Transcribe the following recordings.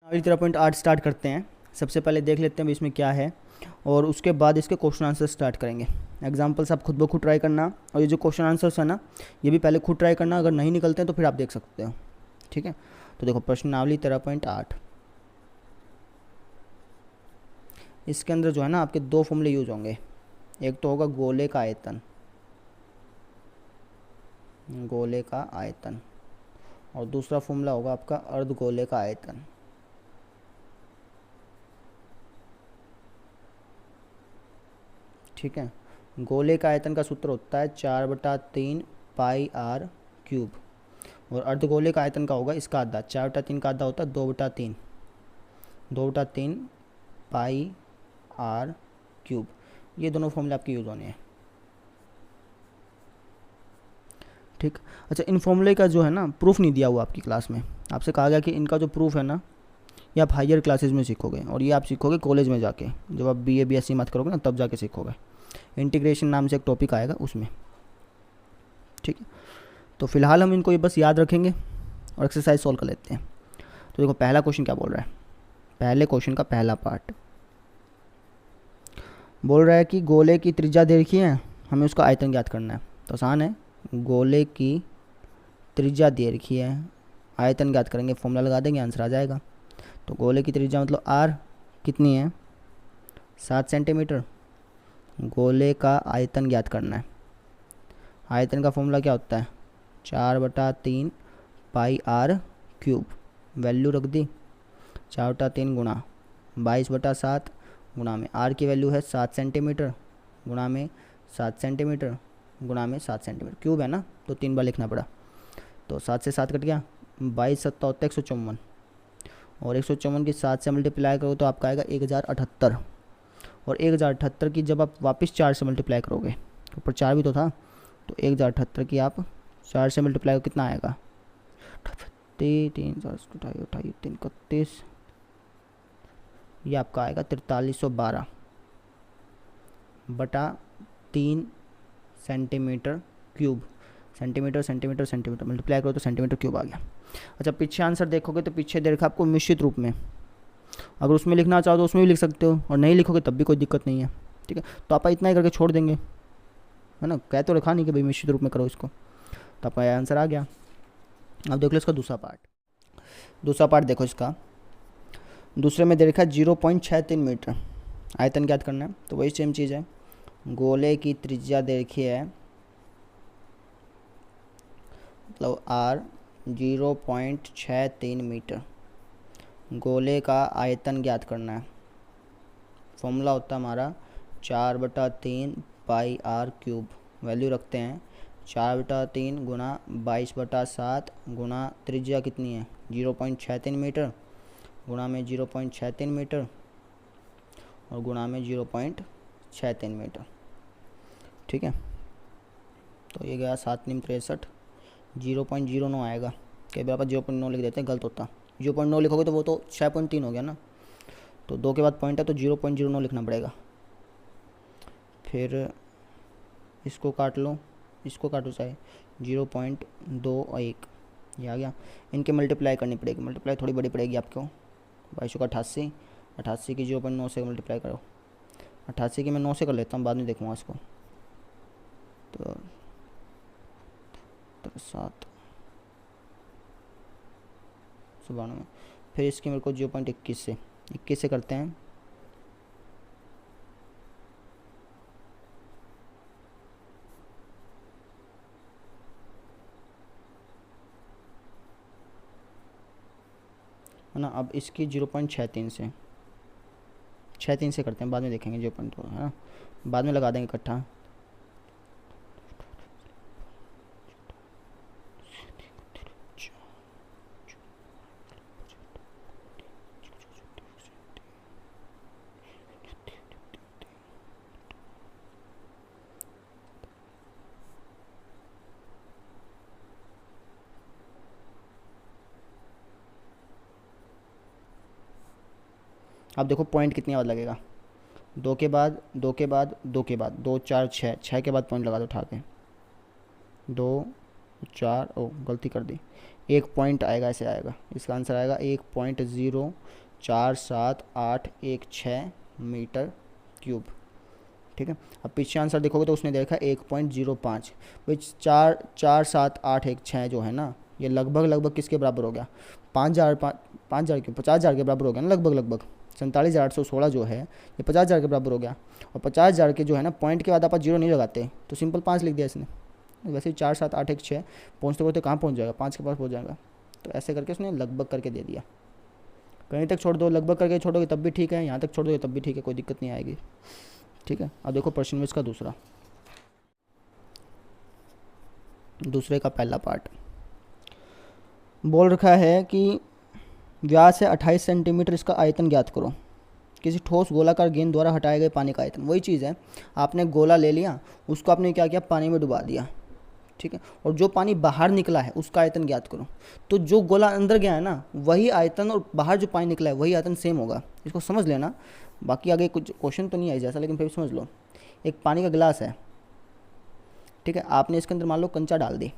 अगली तरह point 8 start करते हैं। सबसे पहले देख लेते हैं इसमें क्या है और उसके बाद इसके क्वेश्चन आंसर स्टार्ट करेंगे। एग्जाम्पल्स आप खुद ब खुद ट्राई करना और ये जो क्वेश्चन आंसर्स है ना ये भी पहले खुद ट्राई करना, अगर नहीं निकलते हैं तो फिर आप देख सकते हो। ठीक है, तो देखो प्रश्नावली 13.8, इसके अंदर जो है ना आपके दो फॉर्मूले यूज होंगे। एक तो होगा गोले का आयतन, गोले का आयतन, और दूसरा फॉर्मूला होगा आपका अर्धगोले का आयतन। ठीक है, गोले का आयतन का सूत्र होता है 4/3 पाई आर क्यूब, और अर्धगोले का आयतन का होगा इसका आधा, 4/3 का आधा होता है 2/3, 2/3 पाई आर क्यूब। ये दोनों फॉर्मूले आपके यूज़ होने हैं। ठीक, अच्छा इन फॉर्मूले का जो है ना प्रूफ नहीं दिया हुआ आपकी क्लास में। आपसे कहा गया कि इनका जो प्रूफ है ना ये आप हायर क्लासेस में सीखोगे, और ये आप सीखोगे कॉलेज में जाके, जब आप बीए बीएससी मत करोगे ना तब जाके सीखोगे। इंटीग्रेशन नाम से एक टॉपिक आएगा उसमें। ठीक है, तो फिलहाल हम इनको ये बस याद रखेंगे और एक्सरसाइज सॉल्व कर लेते हैं। तो देखो पहला क्वेश्चन क्या बोल रहा है, पहले क्वेश्चन का पहला पार्ट बोल रहा है कि गोले की त्रिज्या दे रखी है, हमें उसका आयतन ज्ञात करना है। तो आसान है, गोले की त्रिज्या दे रखी है, आयतन ज्ञात करेंगे, फॉर्मूला लगा देंगे, आंसर आ जाएगा। तो गोले की त्रिज्या मतलब आर कितनी है, 7 सेंटीमीटर। गोले का आयतन ज्ञात करना है, आयतन का फॉर्मूला क्या होता है 4/3 पाई आर क्यूब। वैल्यू रख दी, 4/3 गुणा 22/7 गुणा में आर की वैल्यू है 7 सेंटीमीटर, गुणा में 7 सेंटीमीटर, गुणा में 7 सेंटीमीटर, क्यूब है ना तो 3 बार लिखना पड़ा। तो 7 से 7 कट गया, 22 7 होता है 154, और 154 की 7 से मल्टीप्लाई करो तो आपका आएगा 1078, और 1078 की जब आप वापस 4 से मल्टीप्लाई करोगे, ऊपर 4 भी तो था, तो 1078 की आप 4 से मल्टीप्लाई करो कितना आएगा 3 ये आपका आएगा 4312/3 centimetre cube. Centimetre centimetre centimetre multiply करो तो सेंटीमीटर क्यूब आ गया। अच्छा पीछे आंसर देखोगे तो पीछे दे रखा आपको मिश्रित रूप में, अगर उसमें लिखना चाहो तो उसमें भी लिख सकते हो, और नहीं लिखोगे तब भी कोई दिक्कत नहीं है। ठीक है, तो आप इतना ही करके छोड़ देंगे, है ना, कह तो रखा नहीं कि भाई मिश्रित रूप में करो इसको, तो आपका आंसर आ गया। अब देख लो इसका दूसरा पार्ट, दूसरा पार्ट देखो इसका, दूसरे में दे रखा है 0.63 मीटर, आयतन ज्ञात करना है। तो वही सेम चीज़ है, गोले की त्रिज्या दे रखी है मतलब आर 0.63 मीटर, गोले का आयतन ज्ञात करना है। फॉर्मूला होता है हमारा 4/3 पाई आर क्यूब। वैल्यू रखते हैं 4/3 गुणा 22/7 गुणा त्रिज्या कितनी है 0.63 मीटर, गुणा में 0.63 मीटर, और गुणा में 0.63 मीटर। ठीक है, तो ये गया 7 9 63, 0.09 आएगा। कई बार आप 0.9 लिख देते हैं, गलत होता। 0.9 लिखोगे तो वो तो 6.3 हो गया ना, तो 2 के बाद पॉइंट है तो 0.09 लिखना पड़ेगा। फिर इसको काट लो, इसको काटो चाहे 0.21, ये आ गया। इनके मल्टीप्लाई करनी पड़ेगी, मल्टीप्लाई थोड़ी बड़ी पड़ेगी आपको। 22 का 88, 88 की 0.9 से मल्टीप्लाई करो, 88 की मैं 9 से कर लेता हूँ, बाद में देखूँगा इसको। तो 7 92, फिर इसकी मेरे को 0.21 से 21 से करते हैं, है ना। अब इसकी 0.63 से 63 से करते हैं, बाद में देखेंगे 0.2 है ना, बाद में लगा देंगे इकट्ठा। अब देखो पॉइंट कितनी बार लगेगा, 2 के बाद 2 के बाद 2 के बाद 2 4 6, 6 के बाद पॉइंट लगा दो उठा के, 2 4, ओ गलती कर दी, एक पॉइंट आएगा, ऐसे आएगा, इसका आंसर आएगा 1.0478116 मीटर क्यूब। ठीक है, अब पीछे आंसर देखोगे तो उसने देखा 1.05, भाई 4,4,7,8,1,6 जो है ना, ये लगभग लगभग किसके बराबर हो गया, 5,000 5,000 के 50,000 के बराबर हो गया ना, लगभग लगभग 47,816 जो है ये 50,000 के बराबर हो गया। और 50,000 के जो है ना पॉइंट के बाद आप जीरो नहीं लगाते, तो सिंपल 5 लिख दिया इसने। वैसे ही 4,7,8,1,6 पहुँचते पहुँचते कहाँ पहुँच जाएगा, 5 के पास पहुँच जाएगा। तो ऐसे करके उसने लगभग करके दे दिया। कहीं तक छोड़ दो, लगभग करके छोड़ोगे तब भी ठीक है, यहाँ तक छोड़ दोगे तब भी ठीक है, कोई दिक्कत नहीं आएगी। ठीक है, अब देखो प्रश्न में इसका दूसरे का पहला पार्ट बोल रखा है कि व्यास है 28 सेंटीमीटर, इसका आयतन ज्ञात करो। किसी ठोस गोलाकार गेंद द्वारा हटाए गए पानी का आयतन। वही चीज़ है, आपने गोला ले लिया, उसको आपने क्या किया, पानी में डुबा दिया। ठीक है, और जो पानी बाहर निकला है उसका आयतन ज्ञात करो। तो जो गोला अंदर गया है ना वही आयतन, और बाहर जो पानी निकला है वही आयतन सेम होगा। इसको समझ लेना, बाकी आगे कुछ क्वेश्चन तो नहीं आई जैसा, लेकिन फिर समझ लो। एक पानी का गिलास है, ठीक है, आपने इसके अंदर मान लो कंचा डाल दी।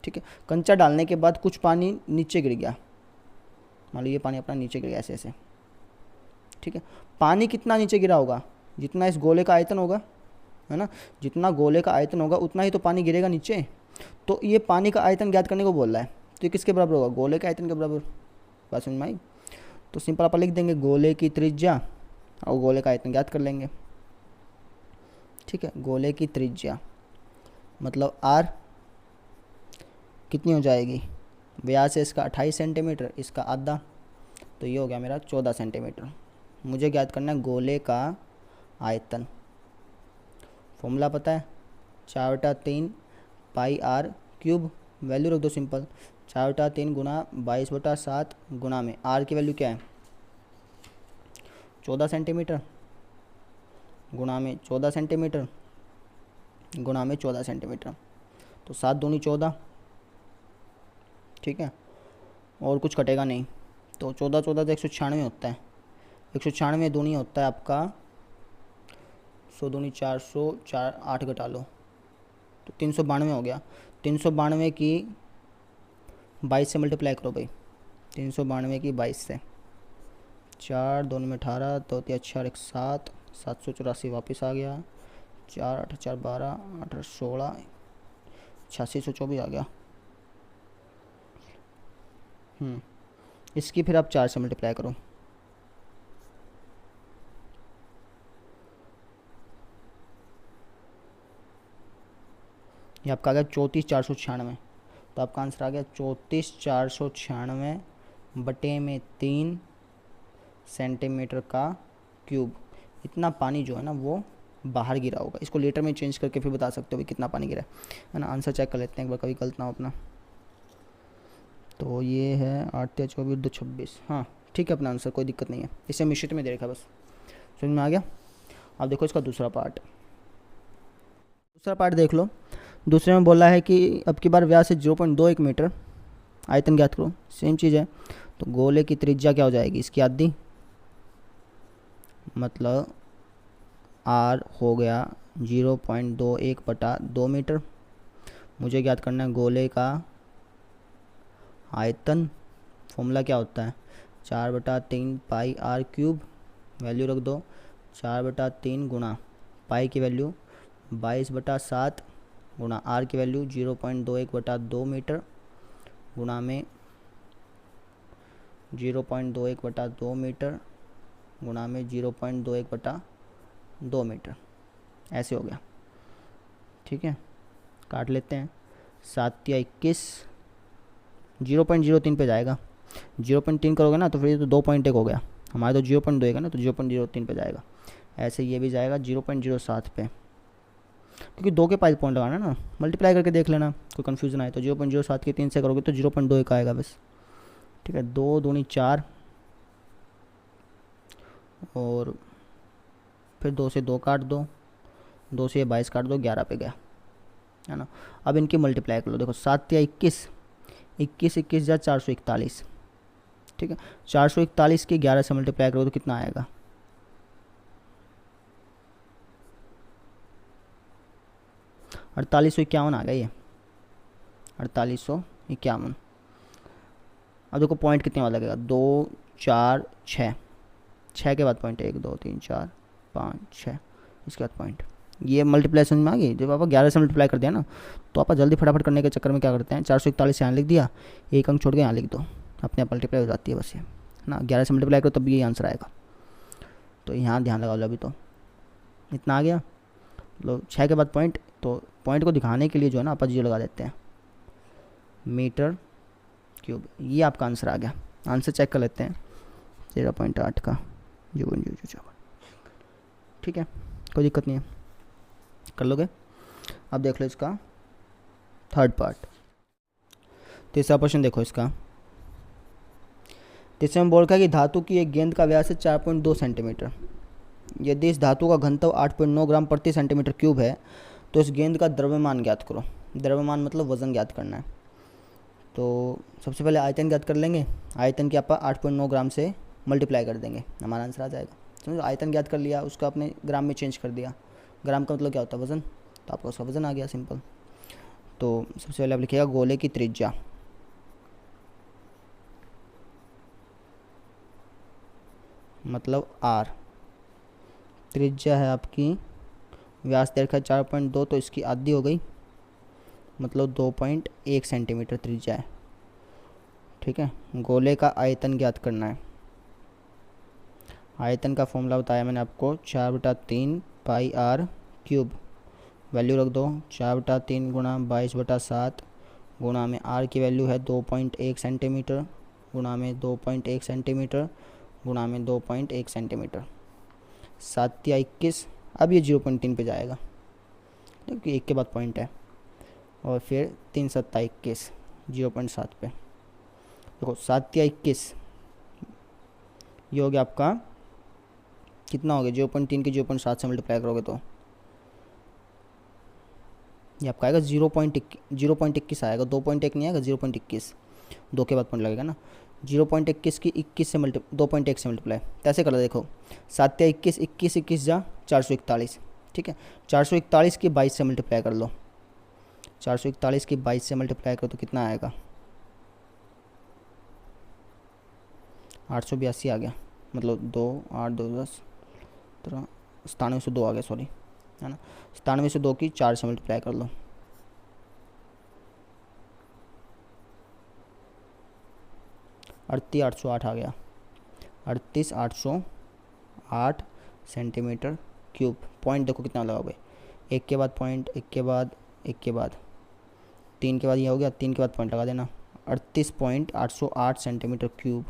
ठीक है, कंचा डालने के बाद कुछ पानी नीचे गिर गया, मान लो ये पानी अपना नीचे गिर गया ऐसे ऐसे। ठीक है, पानी कितना नीचे गिरा होगा, जितना इस गोले का आयतन होगा, है ना, जितना गोले का आयतन होगा उतना ही तो पानी गिरेगा नीचे। तो ये पानी का आयतन ज्ञात करने को बोल रहा है, तो ये किसके बराबर होगा, गोले के आयतन के बराबर। बात समझ में आई? तो सिंपल आप लिख देंगे गोले की त्रिज्या और गोले का आयतन ज्ञात कर लेंगे। ठीक है, गोले की त्रिज्या मतलब आर कितनी हो जाएगी, व्यास है इसका 28 सेंटीमीटर, इसका आधा, तो ये हो गया मेरा 14 सेंटीमीटर। मुझे ज्ञात करना है गोले का आयतन। फॉर्मूला पता है, 4/3 पाई आर क्यूब, वैल्यू रख दो सिंपल, 4/3 गुना 22/7 गुना में आर की वैल्यू क्या है 14 सेंटीमीटर, गुना में 14 सेंटीमीटर, गुना में 14 सेंटीमीटर, तो 7 दूनी 14। ठीक है, और कुछ कटेगा नहीं, तो 14 14 तो 196 होता है, 196 दूनी होता है आपका 100 दूनी 400, 4 8 घटा लो तो 392 हो गया। 392 की 22 से मल्टीप्लाई करो भाई, 392 की 22 से, 4 दोनों में 18, तो 4 1 7, 784 वापस आ गया, 4 8 4 12, 8 16, 8624 आ गया। इसकी फिर आप 4 से मल्टीप्लाई करो, ये आपका आ गया 34,496, तो आपका आंसर आ गया 34,496 बटे में 3 सेंटीमीटर का क्यूब। इतना पानी जो है ना वो बाहर गिरा होगा। इसको लीटर में चेंज करके फिर बता सकते हो भाई कितना पानी गिरा है ना। आंसर चेक कर लेते हैं एक बार, कभी गलत ना हो अपना। तो ये है 8 या 24 2 26, हाँ ठीक है अपना आंसर, कोई दिक्कत नहीं है। इसे मिश्रित में दे रखा बस, समझ में आ गया। अब देखो इसका दूसरा पार्ट देख लो। दूसरे में बोला है कि अब की बार व्यास से 0.21 मीटर, आयतन ज्ञात करो। सेम चीज़ है, तो गोले की त्रिज्या क्या हो जाएगी इसकी आधी, मतलब आर हो गया 0.21/2 मीटर। मुझे ज्ञात करना है गोले का आयतन। फॉर्मूला क्या होता है, 4/3 पाई आर क्यूब, वैल्यू रख दो 4/3 गुना पाई की वैल्यू 22/7 गुना आर की वैल्यू 0.21/2 मीटर, गुना में 0.21/2 मीटर, गुना में 0.21/2 मीटर, ऐसे हो गया। ठीक है, काट लेते हैं, 7 या 21, 0.03 पे जाएगा। 0.3 करोगे ना तो फिर ये तो 2.1 हो गया, हमारे तो 0.2 है ना, तो 0.03 पे जाएगा। ऐसे ये भी जाएगा 0.07 पे, क्योंकि 2 के पास पॉइंट लगाना ना, मल्टीप्लाई करके देख लेना, कोई कन्फ्यूजन आए तो 0.07 के 3 से करोगे तो 0.2 का आएगा बस। ठीक है, 2 दूनी 4 और फिर 2 से 2 काट दो, 2 से 22 काट दो, 11 पे गया है ना। अब इनकी मल्टीप्लाई कर लो, देखो 7 या 21, 21 21 जा 441। ठीक है, 441 की 11 से मल्टीप्लाई करो तो कितना आएगा, 4851 आ गया ये, 4851। अब देखो पॉइंट कितने वाला लगेगा, 2 4 6, 6 के बाद पॉइंट 1 2 3 4 5 6, इसके बाद पॉइंट। ये मल्टीप्लाई समझ में आ गई। जब आप 11 से मल्टीप्लाई कर दिया ना, तो आप जल्दी फटाफट करने के चक्कर में क्या करते हैं, 441 यहाँ लिख दिया, एक अंक छोड़ के यहाँ लिख दो, अपने आप मल्टीप्लाई हो जाती है बस ये ना। 11 से मल्टीप्लाई करो तब भी यही आंसर आएगा। तो यहाँ ध्यान लगा लो, अभी तो इतना आ गया। लो 6 के बाद पॉइंट, तो पॉइंट को दिखाने के लिए जो है ना आप 0 लगा देते हैं, मीटर क्यूब। ये आपका आंसर आ गया। आंसर चेक कर लेते हैं, 13.8 का जो ठीक है, कोई दिक्कत नहीं है, कर लोगे। अब देख लो इसका थर्ड पार्ट। तीसरा क्वेश्चन देखो इसका। तीसरे में बोल रखा है कि धातु की एक गेंद का व्यास है 4.2 सेंटीमीटर। यदि इस धातु का घनत्व 8.9 ग्राम प्रति सेंटीमीटर क्यूब है, तो इस गेंद का द्रव्यमान ज्ञात करो। द्रव्यमान मतलब वज़न ज्ञात करना है। तो सबसे पहले आयतन ज्ञात कर लेंगे। आयतन की आप 8.9 ग्राम से मल्टीप्लाई कर देंगे, हमारा आंसर आ जाएगा। समझो, आयतन ज्ञात कर लिया, उसका आपने ग्राम में चेंज कर दिया। ग्राम का मतलब क्या होता है, वज़न, तो आपका उसका वज़न आ गया, सिंपल। तो सबसे पहले आप लिखिएगा गोले की त्रिज्या, मतलब आर। त्रिज्या है आपकी, व्यास देखा 4.2, तो इसकी आधी हो गई, मतलब 2.1 सेंटीमीटर त्रिज्या है। ठीक है, गोले का आयतन ज्ञात करना है। आयतन का फॉर्मूला बताया मैंने आपको, 4/3 पाई आर क्यूब। वैल्यू रख दो, 4/3 गुणा 22/7 गुणा में आर की वैल्यू है 2.1 सेंटीमीटर, गुणा में 2.1 सेंटीमीटर, गुणा में 2.1 सेंटीमीटर। 7 या 21, अब ये 0.3 पे जाएगा क्योंकि 1 के बाद पॉइंट है, और फिर 3 7 21, 0.7 पे। देखो 7 या 21, ये हो गया आपका, कितना हो गया, 0.3 के 0.7 से मल्टीप्लाई करोगे तो ये आपका आएगा 0.21 आएगा। 2.1 नहीं आएगा, 0.21, 2 के बाद पॉइंट लगेगा ना। 0.21 की 21 से 2.1 से मल्टीप्लाई, तो ऐसे कर लो। देखो 7 या 21, 21 21 जा 441, ठीक है। 441 की 22 से मल्टीप्लाई कर लो, 441 की 22 से मल्टीप्लाई करो तो कितना आएगा, 882 आ गया, मतलब 2 8 2 10 97 से 2 आ गया, सॉरी, है ना। 97 से 2 की 4 से मल्टीप्लाई कर लो, 38,808 आ गया, 38,808 सेंटीमीटर क्यूब। पॉइंट देखो कितना लगाओगे, 1 के बाद पॉइंट, 1 के बाद 1 के बाद 3 के बाद ये हो गया, 3 के बाद पॉइंट लगा देना। 38.808 सेंटीमीटर क्यूब,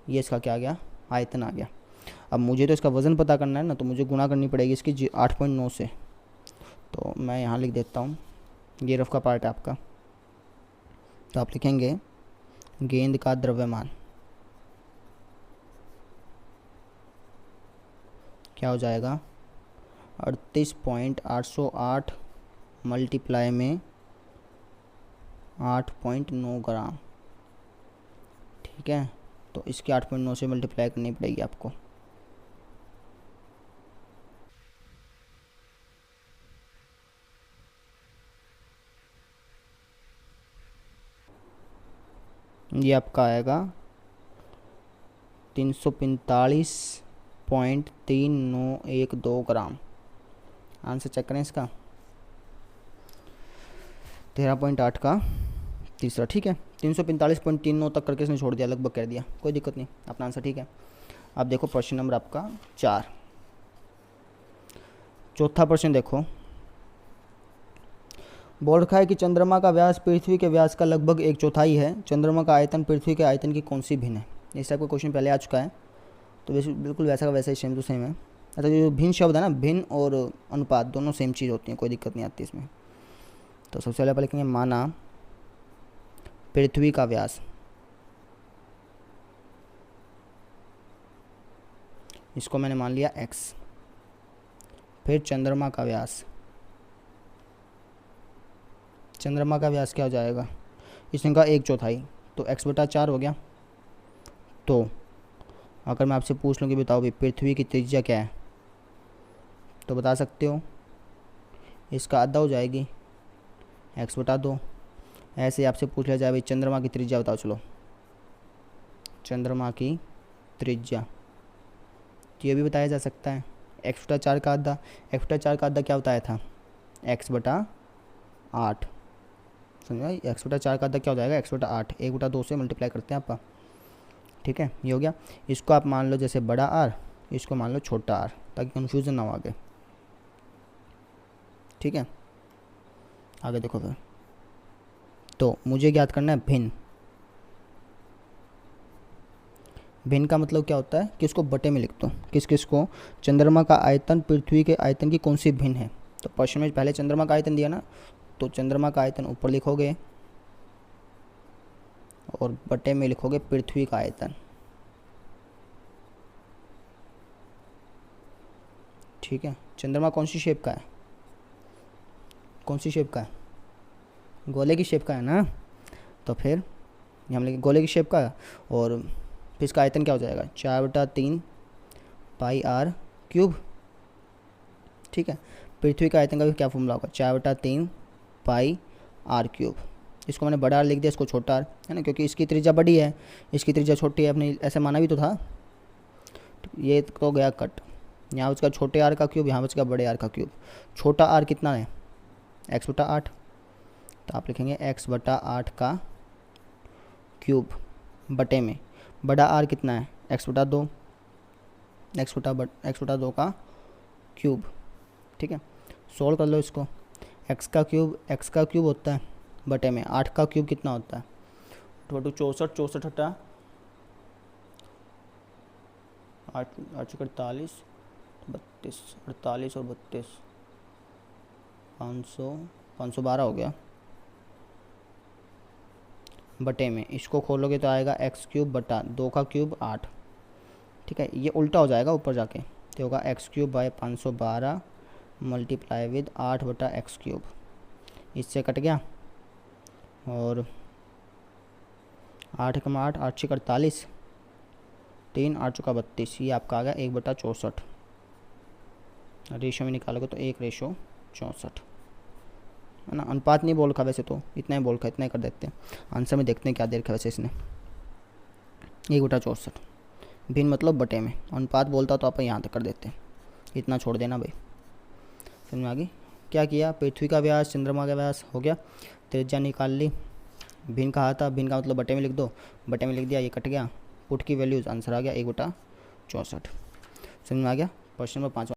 ये इसका क्या आ गया, आयतन आ गया। अब मुझे तो इसका वज़न पता करना है ना, तो मुझे गुणा करनी पड़ेगी इसकी 8.9 से। तो मैं यहाँ लिख देता हूँ, ये रफ का पार्ट है आपका। तो आप लिखेंगे गेंद का द्रव्यमान क्या हो जाएगा, 38.808 मल्टीप्लाई में 8.9 ग्राम, ठीक है। तो इसके 8.9 से मल्टीप्लाई करनी पड़ेगी आपको। ये आपका आएगा 345.3912 ग्राम। आंसर चेक करें इसका, 13.8 का तीसरा, ठीक है। 345.39 तक करके इसने छोड़ दिया, लगभग कर दिया, कोई दिक्कत नहीं, अपना आंसर ठीक है। अब देखो प्रश्न नंबर आपका 4, चौथा प्रश्न देखो। बोल रखा है कि चंद्रमा का व्यास पृथ्वी के व्यास का लगभग 1/4 है। चंद्रमा का आयतन पृथ्वी के आयतन की कौन सी भिन्न है। इस टाइप का क्वेश्चन पहले आ चुका है, तो बिल्कुल वैसा का वैसा ही, सेम टू सेम है। अच्छा, जो भिन्न शब्द है ना, भिन्न और अनुपात दोनों सेम चीज़ होती हैं, कोई दिक्कत नहीं आती इसमें। तो सबसे पहले लिखेंगे, माना पृथ्वी का व्यास, इसको मैंने मान लिया x। फिर चंद्रमा का व्यास, चंद्रमा का व्यास क्या हो जाएगा, इसने कहा 1/4, तो x/4 हो गया। तो अगर मैं आपसे पूछ लूँ कि बताओ भाई पृथ्वी की त्रिज्या क्या है, तो बता सकते हो, इसका आधा हो जाएगी, x/2। ऐसे आपसे पूछ लिया जाए भाई चंद्रमा की त्रिज्या बताओ, चलो चंद्रमा की त्रिज्या। तो ये भी बताया जा सकता है। एक्स बटा 4 का आधा, एक्स बटा 4 का आधा क्या बताया था, एक्स बटा 8। समझा, एक्स बटा 4 का आधा क्या हो जाएगा, एक्स बटा 8। 1/2 से मल्टीप्लाई करते हैं आपका। ठीक है, ये हो गया। इसको आप मान लो जैसे बड़ा आर, इसको मान लो छोटा आर, ताकि कन्फ्यूज़न ना हो आगे। ठीक है, आगे देखो फिर। तो मुझे याद करना है भिन्न। भिन्न का मतलब क्या होता है कि उसको बटे में लिख दो। किस किस को, चंद्रमा का आयतन पृथ्वी के आयतन की कौन सी भिन्न है। तो प्रश्न में पहले चंद्रमा का आयतन दिया ना, तो चंद्रमा का आयतन ऊपर लिखोगे और बटे में लिखोगे पृथ्वी का आयतन। ठीक है, चंद्रमा कौन सी शेप का है, कौन सी शेप का है, गोले की शेप का है ना। तो फिर हम लिखे गोले की शेप का है, और फिर इसका आयतन क्या हो जाएगा, 4/3 पाई आर क्यूब। ठीक है, पृथ्वी का आयतन का भी क्या फॉर्मूला होगा, 4/3 पाई आर क्यूब। इसको मैंने बड़ा आर लिख दिया, इसको छोटा आर, है ना, क्योंकि इसकी त्रिज्या बड़ी है, इसकी त्रिज्या छोटी है, अपने ऐसे माना भी तो था। ये तो गया कट, यहाँ बचका छोटे आर का क्यूब, यहाँ बचका बड़े आर का क्यूब। छोटा आर कितना है, एक्स बटा 8, तो आप लिखेंगे एक्स बटा 8 का क्यूब बटे में बड़ा आर कितना है, एक्स बटा 2, एक्स बटा 2 का क्यूब। ठीक है, सोल्व कर लो इसको। एक्स का क्यूब होता है बटे में 8 का क्यूब कितना होता है, 64, 64 हटा 8, 48, 32, 48 और 32, 512 हो गया बटे में। इसको खोलोगे तो आएगा एक्स क्यूब बटा 2 का क्यूब 8। ठीक है, ये उल्टा हो जाएगा ऊपर जाके, तो होगा x cube by 512 multiply with 8 बटा एक्स क्यूब। इससे कट गया, और 8 कमा 8, 8 6 48, 3 8 चौका 32, ये आपका आ गया 1/64। रेशो में निकालोगे तो 1/64, है ना। अनुपात नहीं बोल रखा वैसे, तो इतना ही बोल रखा, इतना ही कर देते हैं। आंसर में देखते हैं क्या दे रखा वैसे इसने, 1/64। भिन्न मतलब बटे में, अनुपात बोलता तो आप यहाँ तक कर देते हैं, इतना छोड़ देना भाई। समझ में आ गई। क्या किया, पृथ्वी का व्यास, चंद्रमा का व्यास हो गया, त्रिज्या निकाल ली। भिन्न कहा था, भिन्न का मतलब बटे में लिख दो, बटे में लिख दिया, ये कट गया, पुट की वैल्यूज, आंसर आ गया 1/64। समझ में आ गया। Question number 5।